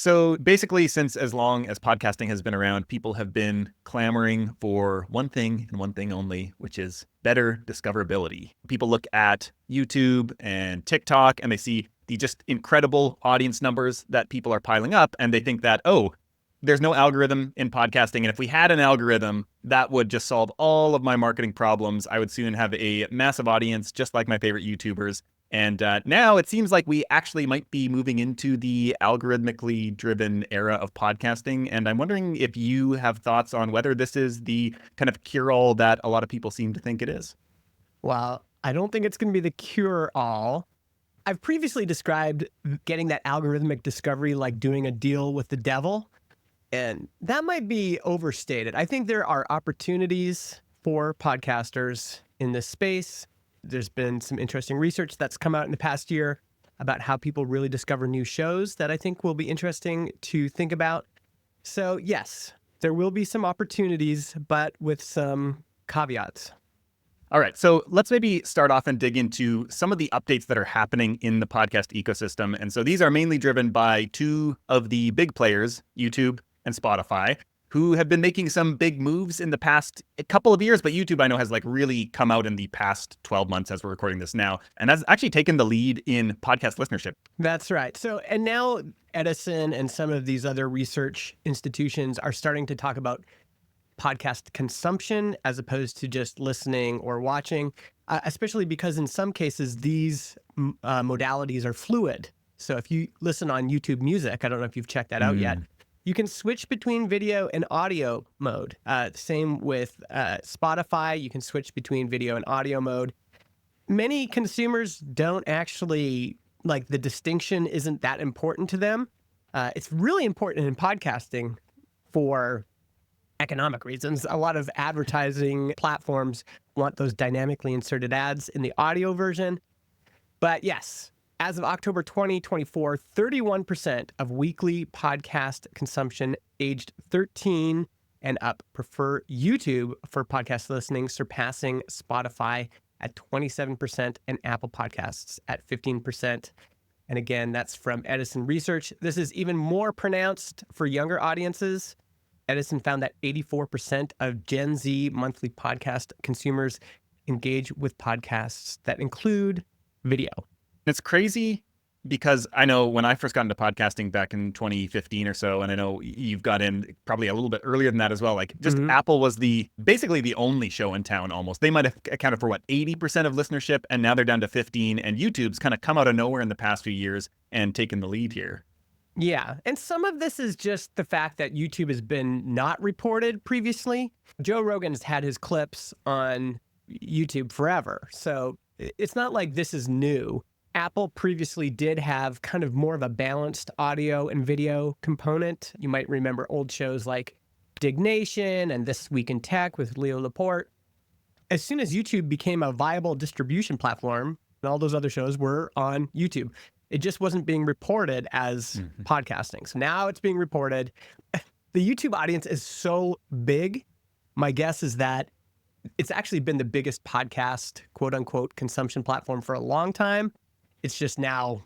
So basically, since as long as podcasting has been around, people have been clamoring for one thing and one thing only, which is better discoverability. People look at YouTube and TikTok and they see the just incredible audience numbers that people are piling up. And they think that, oh, there's no algorithm in podcasting. And if we had an algorithm, that would just solve all of my marketing problems. I would soon have a massive audience, just like my favorite YouTubers. And now it seems like we actually might be moving into the algorithmically driven era of podcasting. And I'm wondering if you have thoughts on whether this is the kind of cure-all that a lot of people seem to think it is. Well, I don't think it's going to be the cure-all. I've previously described getting that algorithmic discovery like doing a deal with the devil. And that might be overstated. I think there are opportunities for podcasters in this space. There's been some interesting research that's come out in the past year about how people really discover new shows that I think will be interesting to think about. So yes, there will be some opportunities, but with some caveats. All right, so let's maybe start off and dig into some of the updates that are happening in the podcast ecosystem. And so these are mainly driven by two of the big players, YouTube and Spotify, who have been making some big moves in the past couple of years. But YouTube, I know, has like really come out in the past 12 months as we're recording this now, and has actually taken the lead in podcast listenership. That's right. So, and now Edison and some of these other research institutions are starting to talk about podcast consumption as opposed to just listening or watching, especially because in some cases, these modalities are fluid. So if you listen on YouTube Music, I don't know if you've checked that out yet, you can switch between video and audio mode. Same with Spotify. You can switch between video and audio mode. Many consumers don't actually, like, the distinction isn't that important to them. It's really important in podcasting for economic reasons. A lot of advertising platforms want those dynamically inserted ads in the audio version. But yes, as of October 2024, 31% of weekly podcast consumption aged 13 and up prefer YouTube for podcast listening, surpassing Spotify at 27% and Apple Podcasts at 15%. And again, that's from Edison Research. This is even more pronounced for younger audiences. Edison found that 84% of Gen Z monthly podcast consumers engage with podcasts that include video. It's crazy because I know when I first got into podcasting back in 2015 or so, and I know you've got in probably a little bit earlier than that as well, like just Apple was basically the only show in town almost. They might have accounted for 80% of listenership, and now they're down to 15, and YouTube's kind of come out of nowhere in the past few years and taken the lead here. Yeah, and some of this is just the fact that YouTube has been not reported previously. Joe Rogan's had his clips on YouTube forever, so it's not like this is new. Apple previously did have kind of more of a balanced audio and video component. You might remember old shows like Dig Nation and This Week in Tech with Leo Laporte. As soon as YouTube became a viable distribution platform, all those other shows were on YouTube. It just wasn't being reported as podcasting. So now it's being reported. The YouTube audience is so big. My guess is that it's actually been the biggest podcast, quote unquote, consumption platform for a long time. It's just now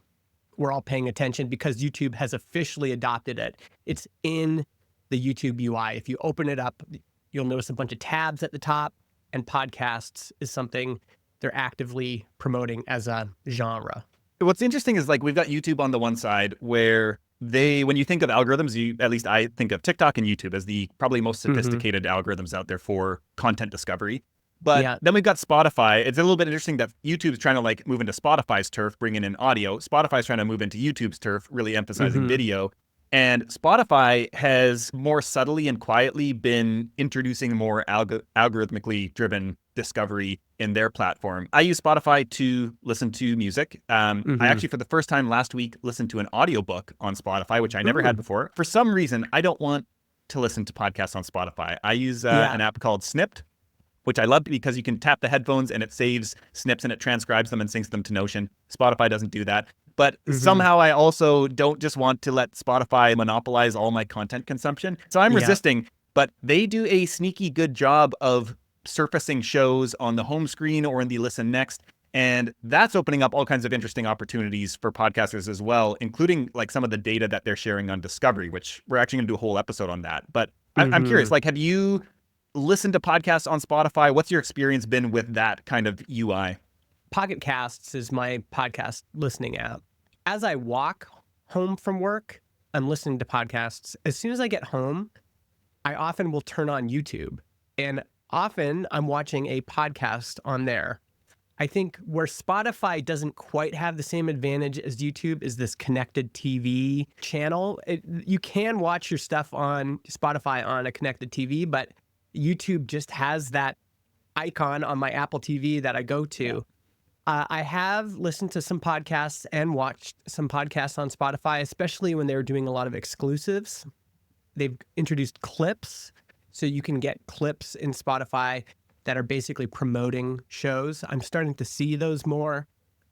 we're all paying attention because YouTube has officially adopted it. It's in the YouTube UI. If you open it up, you'll notice a bunch of tabs at the top, and podcasts is something they're actively promoting as a genre. What's interesting is, like, we've got YouTube on the one side where when you think of algorithms, at least I think of TikTok and YouTube as the probably most sophisticated algorithms out there for content discovery. But then we've got Spotify. It's a little bit interesting that YouTube's trying to like move into Spotify's turf, bringing in audio. Spotify's trying to move into YouTube's turf, really emphasizing video. And Spotify has more subtly and quietly been introducing more algorithmically driven discovery in their platform. I use Spotify to listen to music. I actually, for the first time last week, listened to an audiobook on Spotify, which I never had before. For some reason, I don't want to listen to podcasts on Spotify. I use an app called Snipped, which I love because you can tap the headphones and it saves snips and it transcribes them and syncs them to Notion. Spotify doesn't do that. But somehow I also don't just want to let Spotify monopolize all my content consumption. So I'm resisting, but they do a sneaky good job of surfacing shows on the home screen or in the listen next. And that's opening up all kinds of interesting opportunities for podcasters as well, including like some of the data that they're sharing on discovery, which we're actually going to do a whole episode on that. But I'm curious, like, have you listened to podcasts on Spotify? What's your experience been with that kind of UI? Pocket Casts is my podcast listening app. As I walk home from work, I'm listening to podcasts. As soon as I get home, I often will turn on YouTube, and often I'm watching a podcast on there. I think where Spotify doesn't quite have the same advantage as YouTube is this connected TV channel. You can watch your stuff on Spotify on a connected TV, but YouTube just has that icon on my Apple TV that I go to. I have listened to some podcasts and watched some podcasts on Spotify, especially when they were doing a lot of exclusives. They've introduced clips, so you can get clips in Spotify that are basically promoting shows. I'm starting to see those more.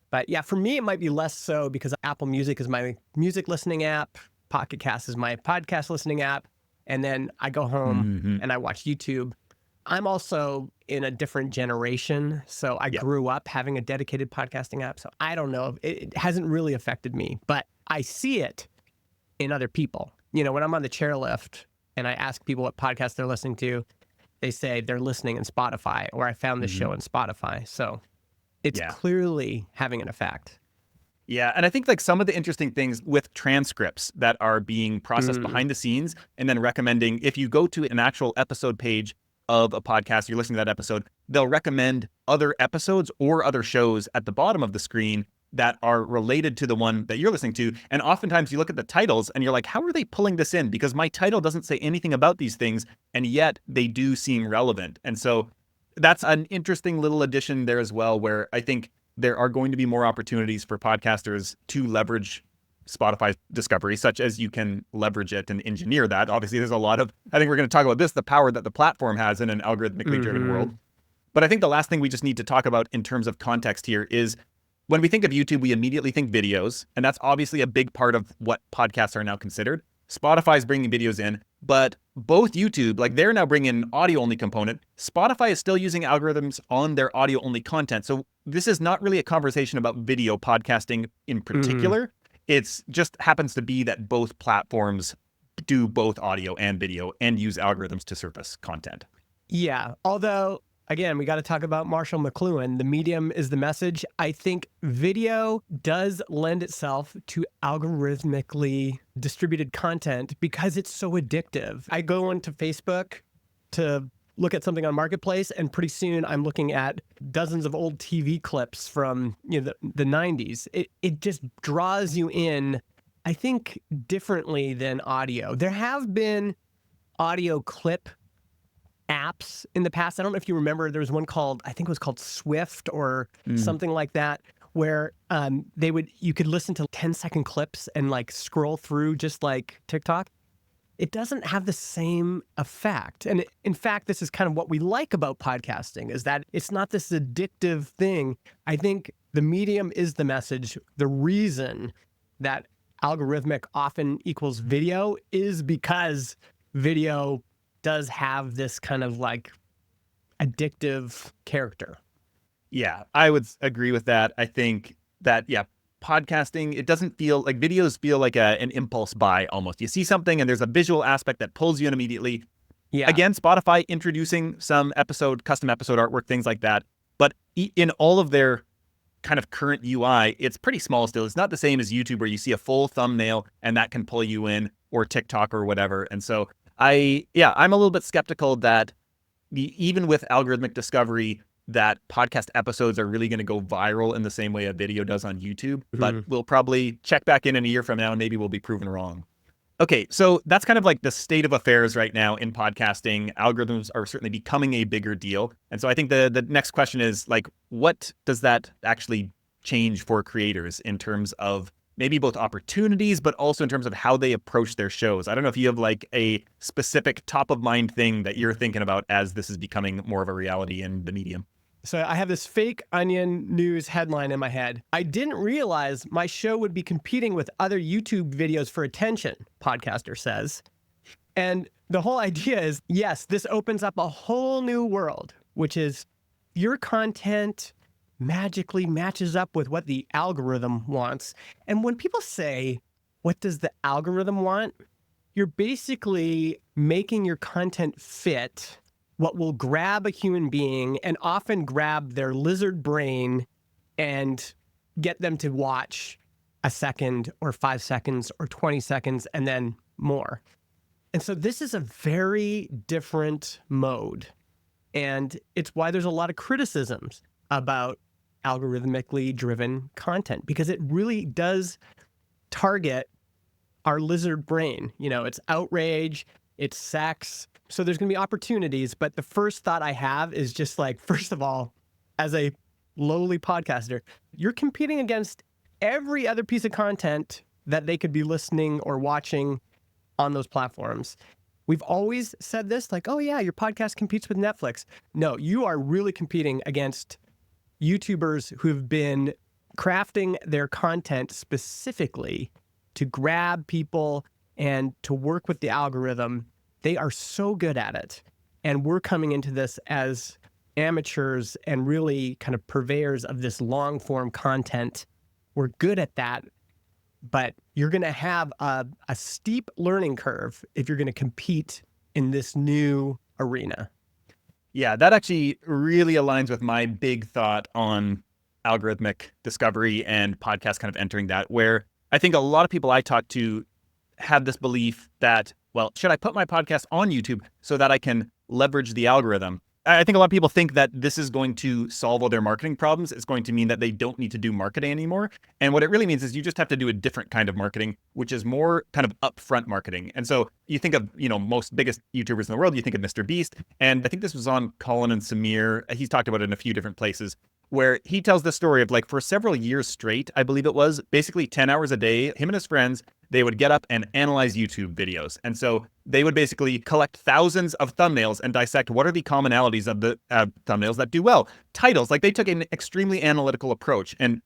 But yeah, for me, it might be less so because Apple Music is my music listening app. Pocket Cast is my podcast listening app. And then I go home and I watch YouTube. I'm also in a different generation. So I grew up having a dedicated podcasting app. So I don't know. It hasn't really affected me, but I see it in other people. You know, when I'm on the chairlift and I ask people what podcast they're listening to, they say they're listening in Spotify, or I found this show in Spotify. So it's clearly having an effect. Yeah, and I think like some of the interesting things with transcripts that are being processed behind the scenes and then recommending, if you go to an actual episode page of a podcast, you're listening to that episode, they'll recommend other episodes or other shows at the bottom of the screen that are related to the one that you're listening to. And oftentimes you look at the titles and you're like, how are they pulling this in? Because my title doesn't say anything about these things, and yet they do seem relevant. And so that's an interesting little addition there as well, where I think there are going to be more opportunities for podcasters to leverage Spotify discovery, such as you can leverage it and engineer that. Obviously, there's a lot of, I think we're going to talk about this, the power that the platform has in an algorithmically driven world. But I think the last thing we just need to talk about in terms of context here is when we think of YouTube, we immediately think videos, and that's obviously a big part of what podcasts are now considered. Spotify is bringing videos in, but both YouTube, like they're now bringing an audio-only component. Spotify is still using algorithms on their audio-only content. So this is not really a conversation about video podcasting in particular. It's just happens to be that both platforms do both audio and video and use algorithms to surface content. Yeah, although again, we got to talk about Marshall McLuhan. The medium is the message. I think video does lend itself to algorithmically distributed content because it's so addictive. I go into Facebook to look at something on Marketplace, and pretty soon I'm looking at dozens of old TV clips from the 90s. It just draws you in, I think, differently than audio. There have been audio clip apps in the past. I don't know if you remember, there was one called, I think it was called Swift or something like that, where you could listen to 10-second clips and like scroll through just like TikTok. It doesn't have the same effect. And in fact, this is kind of what we like about podcasting, is that it's not this addictive thing. I think the medium is the message. The reason that algorithmic often equals video is because video does have this kind of like addictive character. Yeah, I would agree with that. I think that, podcasting, it doesn't feel like videos feel like an impulse buy almost. You see something and there's a visual aspect that pulls you in immediately. Yeah. Again, Spotify introducing some custom episode artwork, things like that. But in all of their kind of current UI, it's pretty small still. It's not the same as YouTube where you see a full thumbnail and that can pull you in, or TikTok or whatever. And so I'm a little bit skeptical that even with algorithmic discovery, that podcast episodes are really going to go viral in the same way a video does on YouTube. But we'll probably check back in a year from now and maybe we'll be proven wrong. Okay, so that's kind of like the state of affairs right now in podcasting. Algorithms are certainly becoming a bigger deal. And so I think the next question is like, what does that actually change for creators in terms of maybe both opportunities, but also in terms of how they approach their shows? I don't know if you have like a specific top of mind thing that you're thinking about as this is becoming more of a reality in the medium. So I have this fake Onion news headline in my head. I didn't realize my show would be competing with other YouTube videos for attention, podcaster says. And the whole idea is, yes, this opens up a whole new world, which is your content magically matches up with what the algorithm wants. And when people say, what does the algorithm want? You're basically making your content fit what will grab a human being and often grab their lizard brain and get them to watch a second or 5 seconds or 20 seconds and then more. And so this is a very different mode. And it's why there's a lot of criticisms about algorithmically driven content, because it really does target our lizard brain. You know, it's outrage, it's sex. So there's going to be opportunities. But the first thought I have is just like, first of all, as a lowly podcaster, you're competing against every other piece of content that they could be listening or watching on those platforms. We've always said this, like, oh yeah, your podcast competes with Netflix. No, you are really competing against YouTubers who've been crafting their content specifically to grab people and to work with the algorithm. They are so good at it. And we're coming into this as amateurs and really kind of purveyors of this long form content. We're good at that, but you're going to have a steep learning curve if you're going to compete in this new arena. Yeah, that actually really aligns with my big thought on algorithmic discovery and podcasts kind of entering that, where I think a lot of people I talk to have this belief that, well, should I put my podcast on YouTube so that I can leverage the algorithm? I think a lot of people think that this is going to solve all their marketing problems. It's going to mean that they don't need to do marketing anymore. And what it really means is you just have to do a different kind of marketing, which is more kind of upfront marketing. And so you think of, most biggest YouTubers in the world, you think of Mr. Beast. And I think this was on Colin and Samir. He's talked about it in a few different places, where he tells the story of, like, for several years straight, I believe it was, basically 10 hours a day, him and his friends, they would get up and analyze YouTube videos. And so they would basically collect thousands of thumbnails and dissect what are the commonalities of the thumbnails that do well. Titles, like, they took an extremely analytical approach. And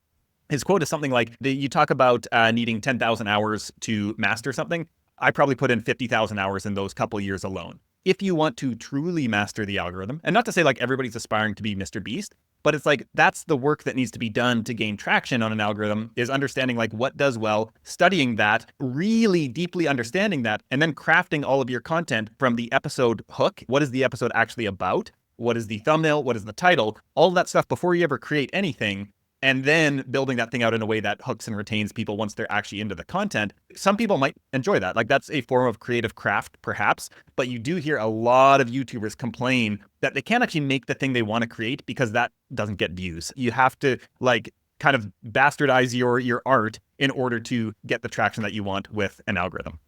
his quote is something like, you talk about needing 10,000 hours to master something. I probably put in 50,000 hours in those couple years alone. If you want to truly master the algorithm, and not to say like everybody's aspiring to be Mr. Beast, but it's like, that's the work that needs to be done to gain traction on an algorithm, is understanding like what does well, studying that, really deeply understanding that, and then crafting all of your content from the episode hook. What is the episode actually about? What is the thumbnail? What is the title? All of that stuff before you ever create anything. And then building that thing out in a way that hooks and retains people once they're actually into the content. Some people might enjoy that. Like, that's a form of creative craft, perhaps. But you do hear a lot of YouTubers complain that they can't actually make the thing they want to create because that doesn't get views. You have to like kind of bastardize your art in order to get the traction that you want with an algorithm.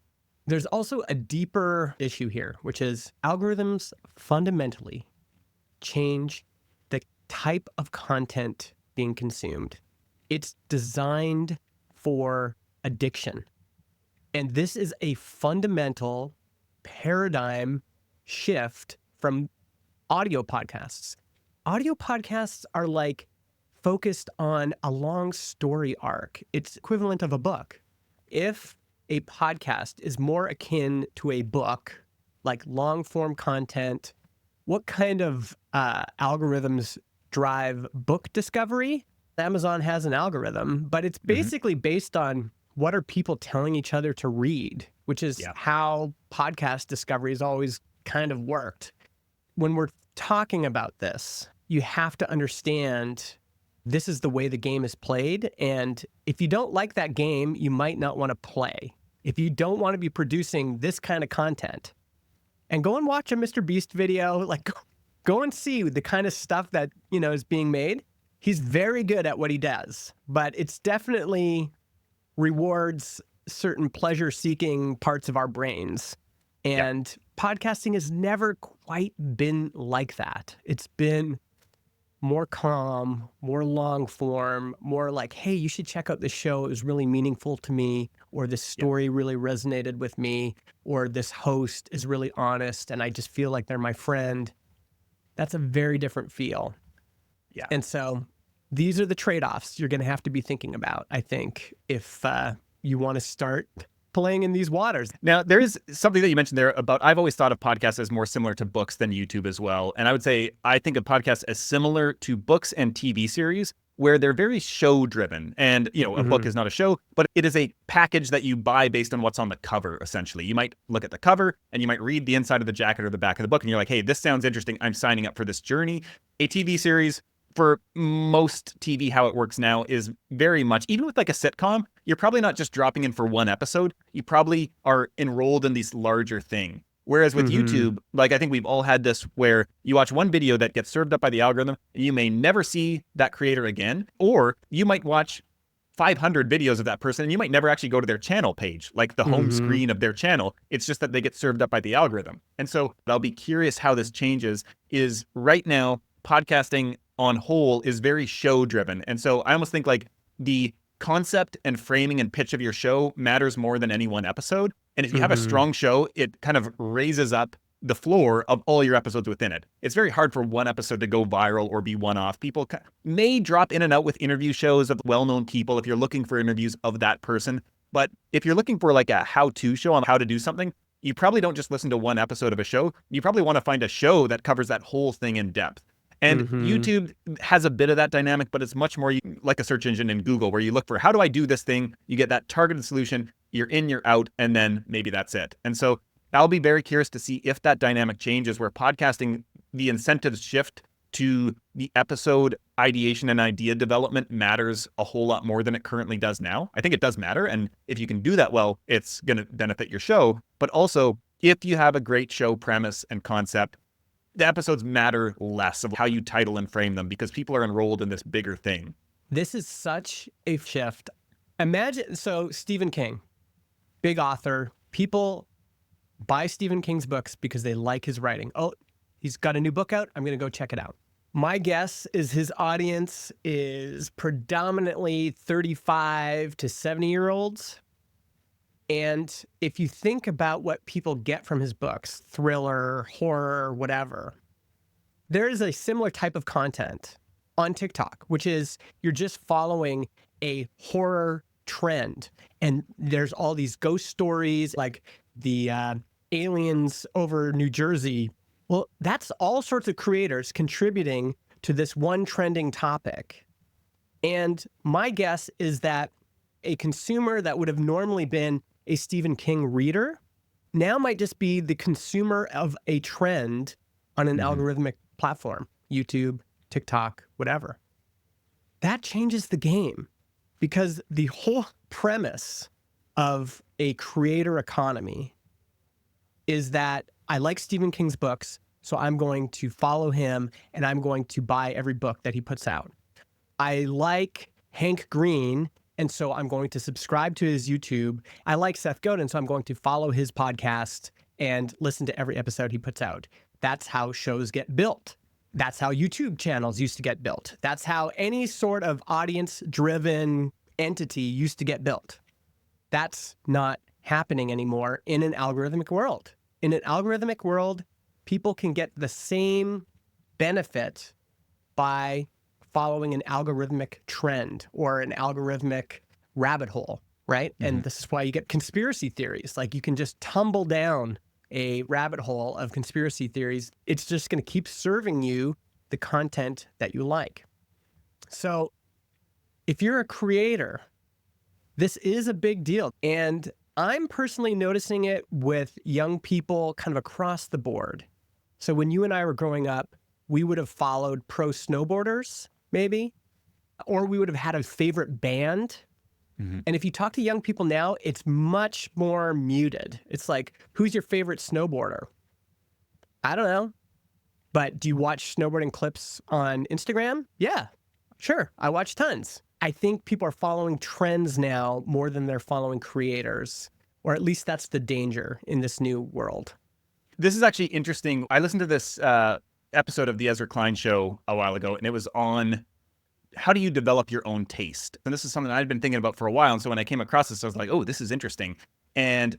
There's also a deeper issue here, which is algorithms fundamentally change the type of content being consumed. It's designed for addiction. And this is a fundamental paradigm shift from audio podcasts. Audio podcasts are like focused on a long story arc. It's equivalent of a book. If a podcast is more akin to a book, like long form content, what kind of algorithms drive book discovery? Amazon has an algorithm, but it's basically based on what are people telling each other to read, which is how podcast discovery has always kind of worked. When we're talking about this, you have to understand this is the way the game is played. And if you don't like that game, you might not want to play. If you don't want to be producing this kind of content, and go and watch a Mr. Beast video, like go and see the kind of stuff that, is being made. He's very good at what he does, but it's definitely rewards certain pleasure-seeking parts of our brains. And podcasting has never quite been like that. It's been more calm, more long form, more like, hey, you should check out this show. It was really meaningful to me, or this story really resonated with me, or this host is really honest and I just feel like they're my friend. That's a very different feel. Yeah. And so these are the trade-offs you're going to have to be thinking about, I think, if you want to start playing in these waters. Now, there is something that you mentioned there about, I've always thought of podcasts as more similar to books than YouTube as well. And I would say, I think of podcasts as similar to books and TV series, where they're very show driven. And, a book is not a show, but it is a package that you buy based on what's on the cover, essentially. You might look at the cover and you might read the inside of the jacket or the back of the book, and you're like, hey, this sounds interesting. I'm signing up for this journey. A TV series, for most TV, how it works now is very much, even with like a sitcom, you're probably not just dropping in for one episode. You probably are enrolled in this larger thing. Whereas with YouTube, like I think we've all had this where you watch one video that gets served up by the algorithm, and you may never see that creator again, or you might watch 500 videos of that person and you might never actually go to their channel page, like the home screen of their channel. It's just that they get served up by the algorithm. And so I'll be curious how this changes. Is right now, podcasting on whole is very show driven. And so I almost think like the concept and framing and pitch of your show matters more than any one episode. And if you have a strong show, it kind of raises up the floor of all your episodes within it. It's very hard for one episode to go viral or be one-off. People may drop in and out with interview shows of well-known people if you're looking for interviews of that person. But if you're looking for like a how-to show on how to do something, you probably don't just listen to one episode of a show. You probably want to find a show that covers that whole thing in depth. And YouTube has a bit of that dynamic, but it's much more like a search engine in Google, where you look for, how do I do this thing? You get that targeted solution, you're in, you're out, and then maybe that's it. And so I'll be very curious to see if that dynamic changes, where podcasting, the incentives shift to the episode ideation and idea development matters a whole lot more than it currently does now. I think it does matter. And if you can do that well, it's going to benefit your show. But also, if you have a great show premise and concept, the episodes matter less of how you title and frame them, because people are enrolled in this bigger thing. This is such a shift. Imagine, so Stephen King, big author. People buy Stephen King's books because they like his writing. Oh, he's got a new book out. I'm going to go check it out. My guess is his audience is predominantly 35 to 70-year-olds. And if you think about what people get from his books, thriller, horror, whatever, there is a similar type of content on TikTok, which is you're just following a horror trend. And there's all these ghost stories like the aliens over New Jersey. Well, that's all sorts of creators contributing to this one trending topic. And my guess is that a consumer that would have normally been a Stephen King reader now might just be the consumer of a trend on an algorithmic platform, YouTube, TikTok, whatever. That changes the game, because the whole premise of a creator economy is that I like Stephen King's books, so I'm going to follow him and I'm going to buy every book that he puts out. I like Hank Green, and so I'm going to subscribe to his YouTube. I like Seth Godin, so I'm going to follow his podcast and listen to every episode he puts out. That's how shows get built. That's how YouTube channels used to get built. That's how any sort of audience-driven entity used to get built. That's not happening anymore in an algorithmic world. In an algorithmic world, people can get the same benefit by following an algorithmic trend or an algorithmic rabbit hole, right? And this is why you get conspiracy theories. Like, you can just tumble down a rabbit hole of conspiracy theories. It's just going to keep serving you the content that you like. So if you're a creator, this is a big deal. And I'm personally noticing it with young people kind of across the board. So when you and I were growing up, we would have followed pro snowboarders, maybe, or we would have had a favorite band. And if you talk to young people now, it's much more muted. It's like, who's your favorite snowboarder? I don't know. But do you watch snowboarding clips on Instagram? Yeah, sure. I watch tons. I think people are following trends now more than they're following creators, or at least that's the danger in this new world. This is actually interesting. I listened to this episode of the Ezra Klein show a while ago, and it was on how do you develop your own taste? And this is something I'd been thinking about for a while. And so when I came across this, I was like, oh, this is interesting. And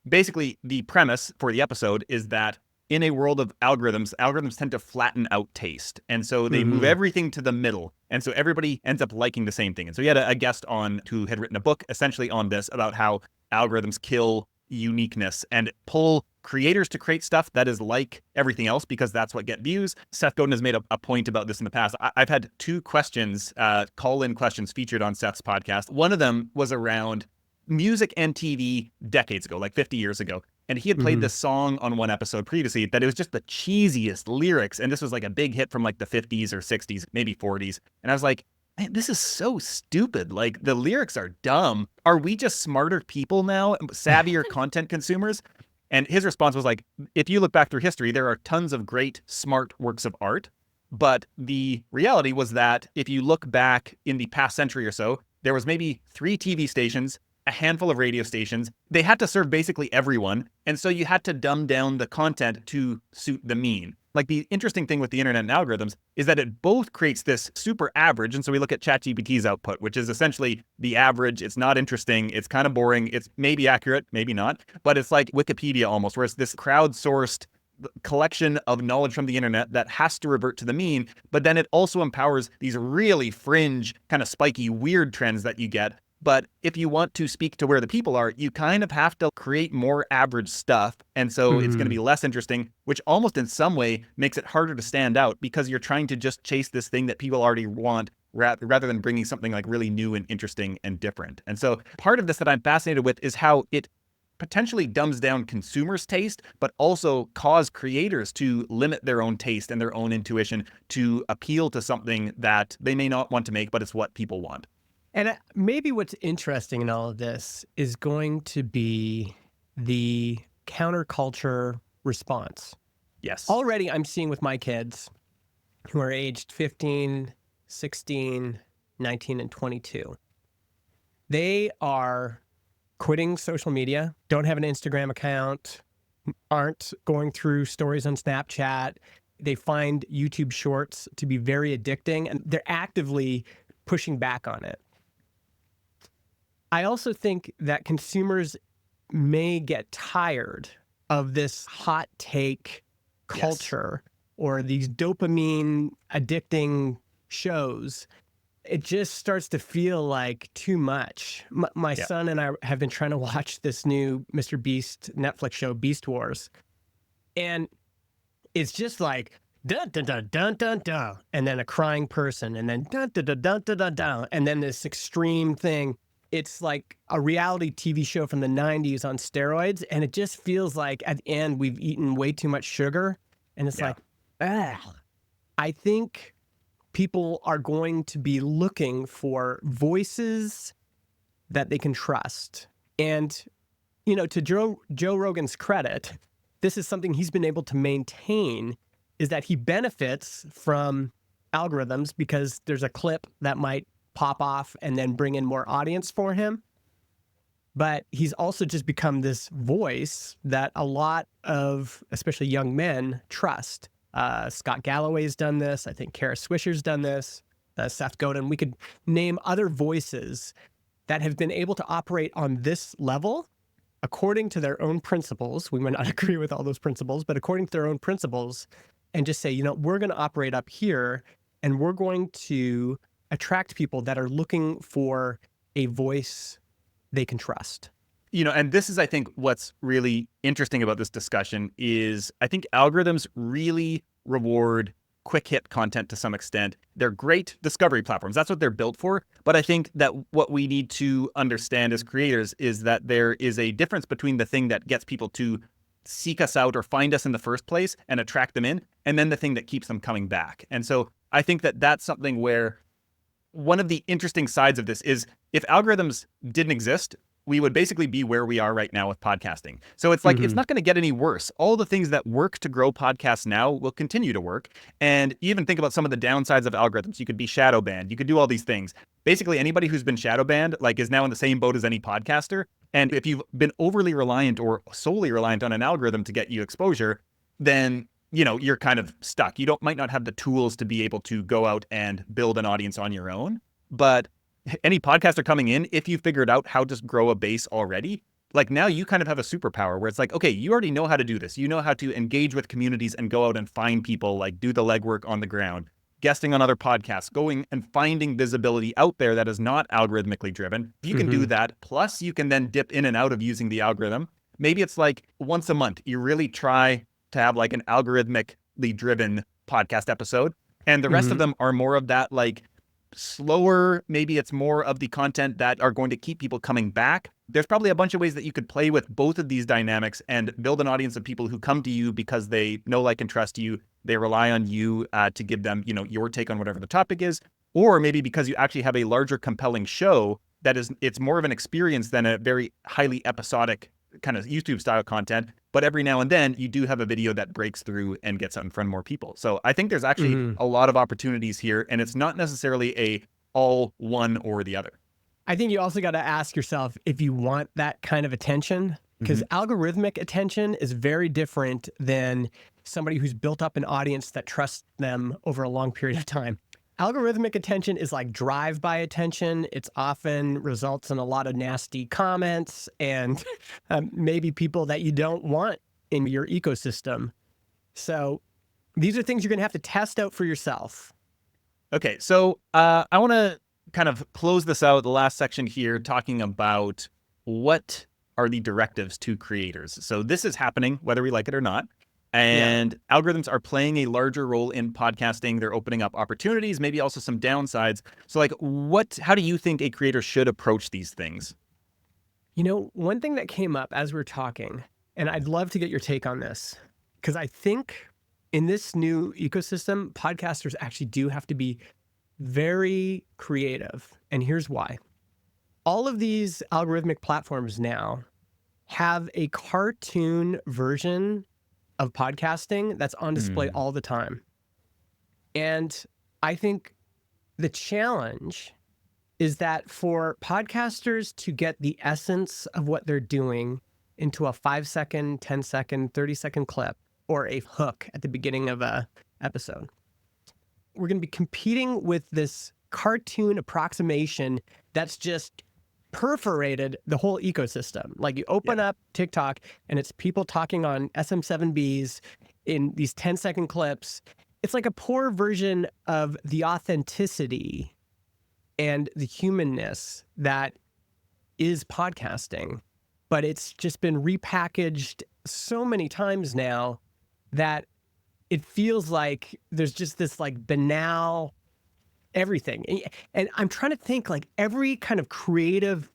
basically the premise for the episode is that in a world of algorithms, algorithms tend to flatten out taste. And so they move everything to the middle. And so everybody ends up liking the same thing. And so he had a guest on who had written a book essentially on this, about how algorithms kill uniqueness and pull creators to create stuff that is like everything else because that's what get views. Seth Godin has made a point about this in the past. I've had 2 questions, call-in questions featured on Seth's podcast. One of them was around music and TV decades ago, like 50 years ago. And he had played this song on one episode previously that it was just the cheesiest lyrics. And this was like a big hit from like the 50s or 60s, maybe 40s. And I was like, man, this is so stupid. Like the lyrics are dumb. Are we just smarter people now, savvier content consumers? And his response was like, if you look back through history, there are tons of great, smart works of art. But the reality was that if you look back in the past century or so, there was maybe 3 TV stations, a handful of radio stations. They had to serve basically everyone. And so you had to dumb down the content to suit the mean. Like the interesting thing with the internet and algorithms is that it both creates this super average. And so we look at ChatGPT's output, which is essentially the average. It's not interesting. It's kind of boring. It's maybe accurate, maybe not, but it's like Wikipedia almost, where it's this crowdsourced collection of knowledge from the internet that has to revert to the mean. But then it also empowers these really fringe, kind of spiky, weird trends that you get. But if you want to speak to where the people are, you kind of have to create more average stuff. And so it's going to be less interesting, which almost in some way makes it harder to stand out because you're trying to just chase this thing that people already want rather than bringing something like really new and interesting and different. And so part of this that I'm fascinated with is how it potentially dumbs down consumers' taste, but also cause creators to limit their own taste and their own intuition to appeal to something that they may not want to make, but it's what people want. And maybe what's interesting in all of this is going to be the counterculture response. Yes. Already I'm seeing with my kids who are aged 15, 16, 19, and 22. They are quitting social media, don't have an Instagram account, aren't going through stories on Snapchat. They find YouTube Shorts to be very addicting, and they're actively pushing back on it. I also think that consumers may get tired of this hot take culture or these dopamine addicting shows. It just starts to feel like too much. My son and I have been trying to watch this new Mr. Beast Netflix show, Beast Wars. And it's just like, dun, dun, dun, dun, dun, dun, and then a crying person, and then dun, dun, dun, dun, dun, dun, dun, and then this extreme thing. It's like a reality TV show from the 90s on steroids. And it just feels like at the end, we've eaten way too much sugar. And it's like, I think people are going to be looking for voices that they can trust. And, you know, to Joe Rogan's credit, this is something he's been able to maintain, is that he benefits from algorithms because there's a clip that might pop off and then bring in more audience for him. But he's also just become this voice that a lot of, especially young men, trust. Scott Galloway's done this. I think Kara Swisher's done this. Seth Godin. We could name other voices that have been able to operate on this level according to their own principles. We might not agree with all those principles, but according to their own principles, and just say, you know, we're going to operate up here and we're going to attract people that are looking for a voice they can trust. You know, and this is, I think, what's really interesting about this discussion is I think algorithms really reward quick hit content to some extent. They're great discovery platforms. That's what they're built for. But I think that what we need to understand as creators is that there is a difference between the thing that gets people to seek us out or find us in the first place and attract them in, and then the thing that keeps them coming back. And so I think that that's something where one of the interesting sides of this is if algorithms didn't exist, we would basically be where we are right now with podcasting. So it's like, it's not going to get any worse. All the things that work to grow podcasts now will continue to work. And even think about some of the downsides of algorithms. You could be shadow banned. You could do all these things. Basically, anybody who's been shadow banned, like, is now in the same boat as any podcaster. And if you've been overly reliant or solely reliant on an algorithm to get you exposure, then you know, you're kind of stuck. You might not have the tools to be able to go out and build an audience on your own. But any podcaster coming in, if you figured out how to grow a base already, like now you kind of have a superpower where it's like, okay, you already know how to do this. You know how to engage with communities and go out and find people, like do the legwork on the ground. guesting on other podcasts, going and finding visibility out there that is not algorithmically driven. If you can do that, plus you can then dip in and out of using the algorithm. Maybe it's like once a month, you really try to have like an algorithmically driven podcast episode. And the rest of them are more of that like slower, maybe it's more of the content that are going to keep people coming back. There's probably a bunch of ways that you could play with both of these dynamics and build an audience of people who come to you because they know, like, and trust you. They rely on you to give them, your take on whatever the topic is, or maybe because you actually have a larger, compelling show that it's more of an experience than a very highly episodic kind of YouTube style content. But every now and then you do have a video that breaks through and gets out in front of more people. So I think there's actually a lot of opportunities here, and it's not necessarily a all one or the other. I think you also got to ask yourself if you want that kind of attention, because algorithmic attention is very different than somebody who's built up an audience that trusts them over a long period of time. Algorithmic attention is like drive-by attention. It's often results in a lot of nasty comments and maybe people that you don't want in your ecosystem. So these are things you're going to have to test out for yourself. Okay, so I want to kind of close this out, the last section here, talking about what are the directives to creators. So this is happening, whether we like it or not. And algorithms are playing a larger role in podcasting. They're opening up opportunities, maybe also some downsides. So like, how do you think a creator should approach these things? One thing that came up as we're talking, and I'd love to get your take on this, because I think in this new ecosystem, podcasters actually do have to be very creative. And here's why. All of these algorithmic platforms now have a cartoon version of podcasting that's on display all the time. And I think the challenge is that for podcasters to get the essence of what they're doing into a 5-second, 10-second, 30-second clip or a hook at the beginning of a episode, we're going to be competing with this cartoon approximation that's just perforated the whole ecosystem. Like you open up TikTok and it's people talking on SM7Bs in these 10-second clips. It's like a poor version of the authenticity and the humanness that is podcasting. But it's just been repackaged so many times now that it feels like there's just this like banal everything. And I'm trying to think like every kind of creative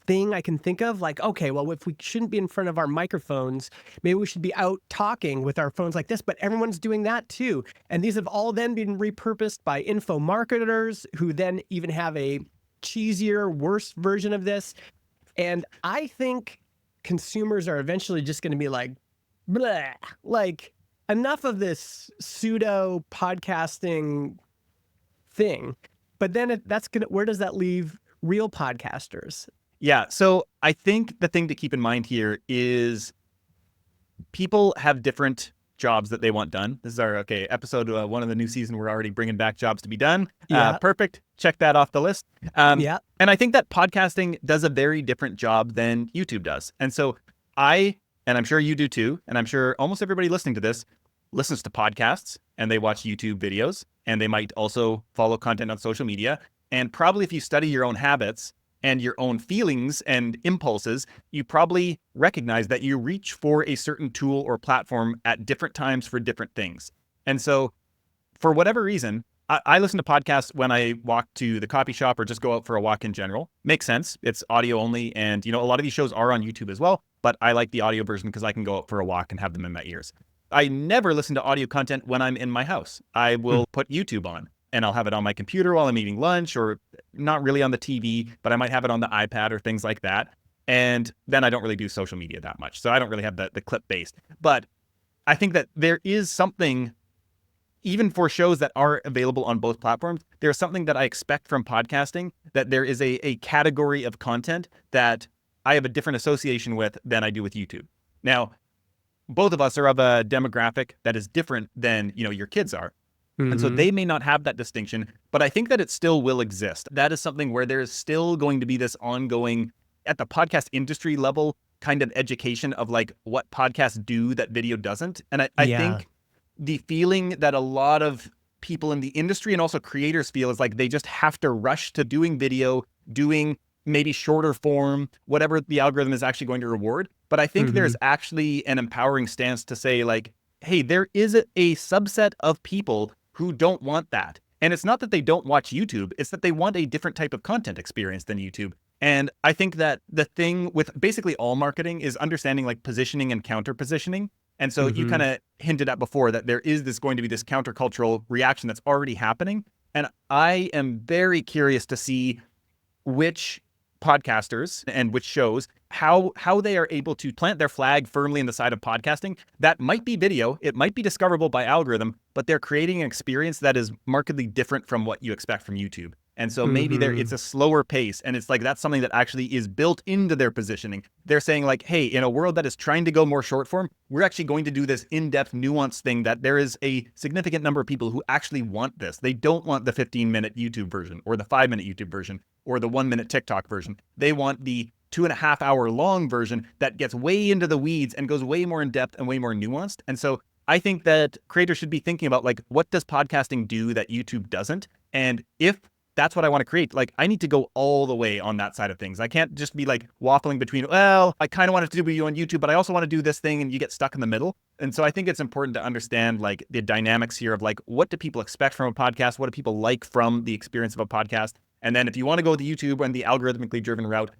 thing I can think of, like, okay, well, if we shouldn't be in front of our microphones, maybe we should be out talking with our phones like this, but everyone's doing that too. And these have all then been repurposed by info marketers who then even have a cheesier, worse version of this. And I think consumers are eventually just going to be like, blah, like enough of this pseudo podcasting thing. But then where does that leave real podcasters? Yeah. So I think the thing to keep in mind here is people have different jobs that they want done. This is our episode 1 of the new season. We're already bringing back jobs to be done. Perfect. Check that off the list. And I think that podcasting does a very different job than YouTube does. And so and I'm sure you do too, and I'm sure almost everybody listening to this listens to podcasts and they watch YouTube videos, and they might also follow content on social media. And probably if you study your own habits and your own feelings and impulses, you probably recognize that you reach for a certain tool or platform at different times for different things. And so for whatever reason, I listen to podcasts when I walk to the coffee shop or just go out for a walk in general. Makes sense. It's audio only. And, a lot of these shows are on YouTube as well, but I like the audio version because I can go out for a walk and have them in my ears. I never listen to audio content when I'm in my house. I will put YouTube on, and I'll have it on my computer while I'm eating lunch, or not really on the TV, but I might have it on the iPad or things like that. And then I don't really do social media that much. So I don't really have the clip based. But I think that there is something, even for shows that are available on both platforms, there's something that I expect from podcasting, that there is a category of content that I have a different association with than I do with YouTube. Now, both of us are of a demographic that is different than, your kids are. And so they may not have that distinction, but I think that it still will exist. That is something where there is still going to be this ongoing, at the podcast industry level, kind of education of like what podcasts do that video doesn't. And I think the feeling that a lot of people in the industry and also creators feel is like they just have to rush to doing video, doing maybe shorter form, whatever the algorithm is actually going to reward. But I think there's actually an empowering stance to say like, hey, there is a subset of people who don't want that. And it's not that they don't watch YouTube, it's that they want a different type of content experience than YouTube. And I think that the thing with basically all marketing is understanding like positioning and counter positioning. And so you kind of hinted at before that there is going to be this countercultural reaction that's already happening. And I am very curious to see which podcasters and which shows, how they are able to plant their flag firmly in the side of podcasting. That might be video, it might be discoverable by algorithm, but they're creating an experience that is markedly different from what you expect from YouTube. And so maybe it's a slower pace, and it's like that's something that actually is built into their positioning. They're saying like, hey, in a world that is trying to go more short form, we're actually going to do this in-depth nuanced thing that there is a significant number of people who actually want this. They don't want the 15-minute YouTube version or the 5-minute YouTube version or the 1-minute TikTok version. They want the 2.5-hour long version that gets way into the weeds and goes way more in depth and way more nuanced. And so I think that creators should be thinking about like, what does podcasting do that YouTube doesn't? And if that's what I want to create, like I need to go all the way on that side of things. I can't just be like waffling between, well, I kind of want to do video on YouTube, but I also want to do this thing, and you get stuck in the middle. And so I think it's important to understand like the dynamics here of like, what do people expect from a podcast? What do people like from the experience of a podcast? And then if you want to go with YouTube and the algorithmically driven route,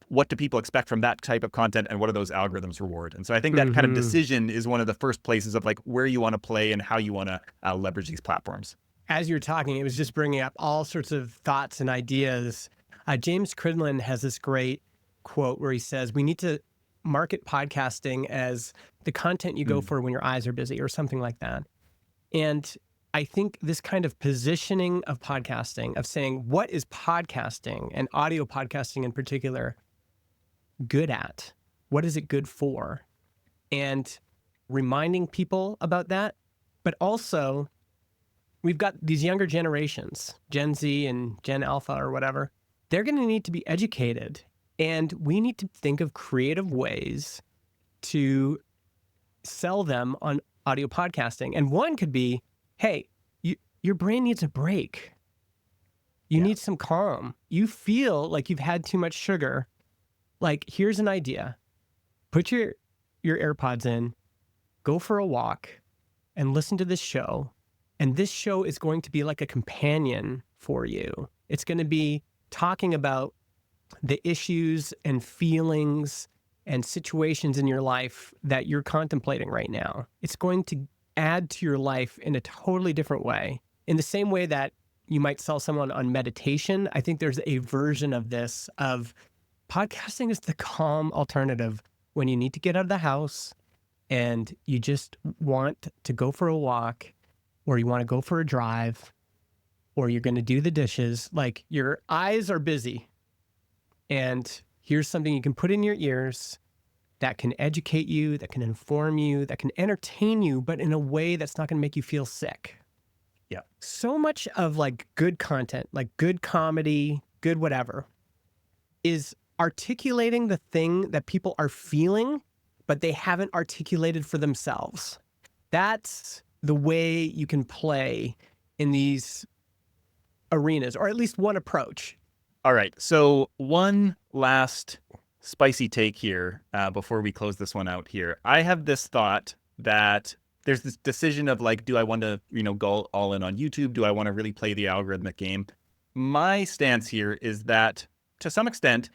what do people expect from that type of content, and what do those algorithms reward? And so I think that kind of decision is one of the first places of like where you want to play and how you want to leverage these platforms. As you're talking, it was just bringing up all sorts of thoughts and ideas. James Cridland has this great quote where he says, we need to market podcasting as the content you go for when your eyes are busy, or something like that. And I think this kind of positioning of podcasting, of saying, what is podcasting, and audio podcasting in particular, good at? What is it good for? And reminding people about that, but also we've got these younger generations, Gen Z and Gen Alpha or whatever. They're going to need to be educated. And we need to think of creative ways to sell them on audio podcasting. And one could be, hey, your brain needs a break. You need some calm. You feel like you've had too much sugar. Like, here's an idea. Put your AirPods in, go for a walk, and listen to this show. And this show is going to be like a companion for you. It's going to be talking about the issues and feelings and situations in your life that you're contemplating right now. It's going to add to your life in a totally different way. In the same way that you might sell someone on meditation, I think there's a version of this of podcasting is the calm alternative when you need to get out of the house and you just want to go for a walk, or you want to go for a drive, or you're going to do the dishes. Like, your eyes are busy. And here's something you can put in your ears that can educate you, that can inform you, that can entertain you, but in a way that's not going to make you feel sick. Yeah. So much of like good content, like good comedy, good whatever, is articulating the thing that people are feeling, but they haven't articulated for themselves. That's the way you can play in these arenas, or at least one approach. All right. So one last spicy take here before we close this one out here. I have this thought that there's this decision of like, do I want to, go all in on YouTube? Do I want to really play the algorithmic game? My stance here is that to some extent,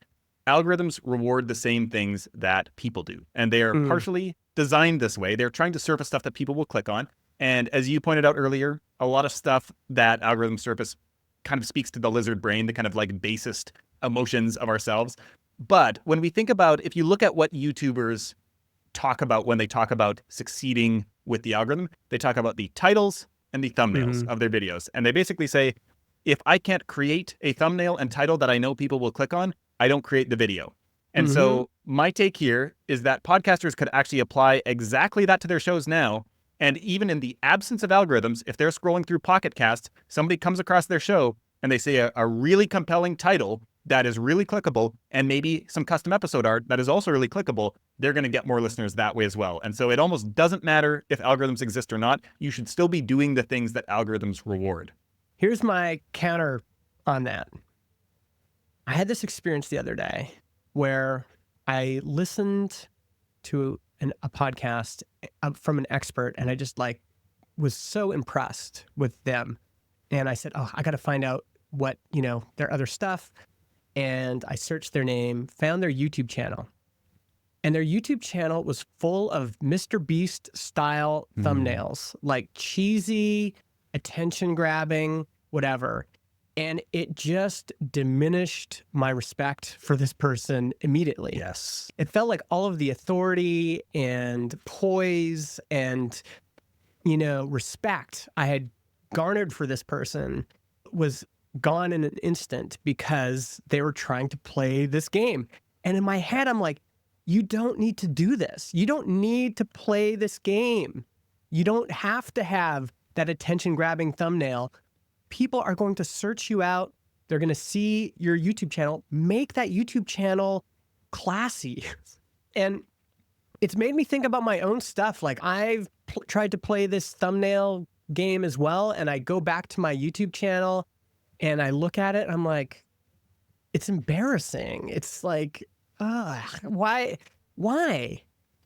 algorithms reward the same things that people do. And they are partially designed this way. They're trying to surface stuff that people will click on. And as you pointed out earlier, a lot of stuff that algorithms surface kind of speaks to the lizard brain, the kind of like basest emotions of ourselves. But when we think about, if you look at what YouTubers talk about when they talk about succeeding with the algorithm, they talk about the titles and the thumbnails of their videos. And they basically say, if I can't create a thumbnail and title that I know people will click on, I don't create the video. And so my take here is that podcasters could actually apply exactly that to their shows now. And even in the absence of algorithms, if they're scrolling through Pocket Casts, somebody comes across their show and they say a really compelling title that is really clickable, and maybe some custom episode art that is also really clickable, they're going to get more listeners that way as well. And so it almost doesn't matter if algorithms exist or not. You should still be doing the things that algorithms reward. Here's my counter on that. I had this experience the other day where I listened to a podcast from an expert, and I just like was so impressed with them. And I said, oh, I got to find out what, their other stuff. And I searched their name, found their YouTube channel. And their YouTube channel was full of Mr. Beast style thumbnails, like cheesy, attention grabbing, whatever. And it just diminished my respect for this person immediately. Yes. It felt like all of the authority and poise and, respect I had garnered for this person was gone in an instant because they were trying to play this game. And in my head, I'm like, you don't need to do this. You don't need to play this game. You don't have to have that attention-grabbing thumbnail. People are going to search you out. They're going to see your YouTube channel. Make that YouTube channel classy. And it's made me think about my own stuff. Like I've tried to play this thumbnail game as well. And I go back to my YouTube channel and I look at it and I'm like, it's embarrassing. It's like, why?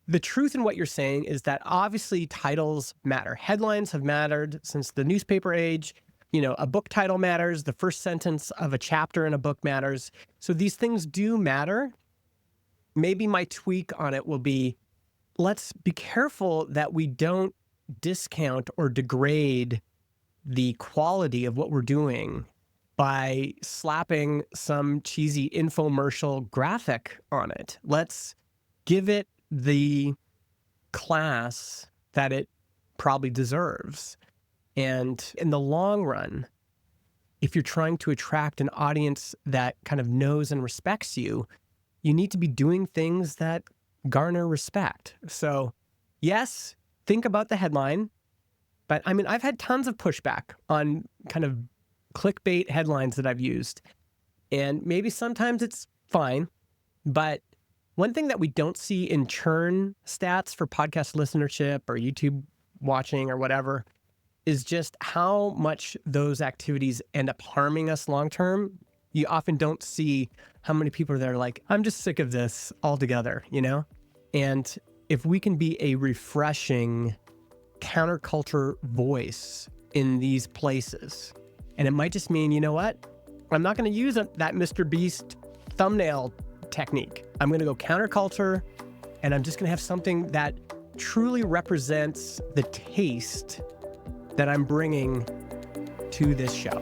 The truth in what you're saying is that obviously titles matter. Headlines have mattered since the newspaper age. A book title matters. The first sentence of a chapter in a book matters. So these things do matter. Maybe my tweak on it will be, let's be careful that we don't discount or degrade the quality of what we're doing by slapping some cheesy infomercial graphic on it. Let's give it the class that it probably deserves. And in the long run, if you're trying to attract an audience that kind of knows and respects you, you need to be doing things that garner respect. So yes, think about the headline. But I mean, I've had tons of pushback on kind of clickbait headlines that I've used. And maybe sometimes it's fine. But one thing that we don't see in churn stats for podcast listenership or YouTube watching or whatever is just how much those activities end up harming us long-term. You often don't see how many people are there like, I'm just sick of this altogether, And if we can be a refreshing counterculture voice in these places, and it might just mean, you know what? I'm not going to use that Mr. Beast thumbnail technique. I'm going to go counterculture, and I'm just going to have something that truly represents the taste that I'm bringing to this show.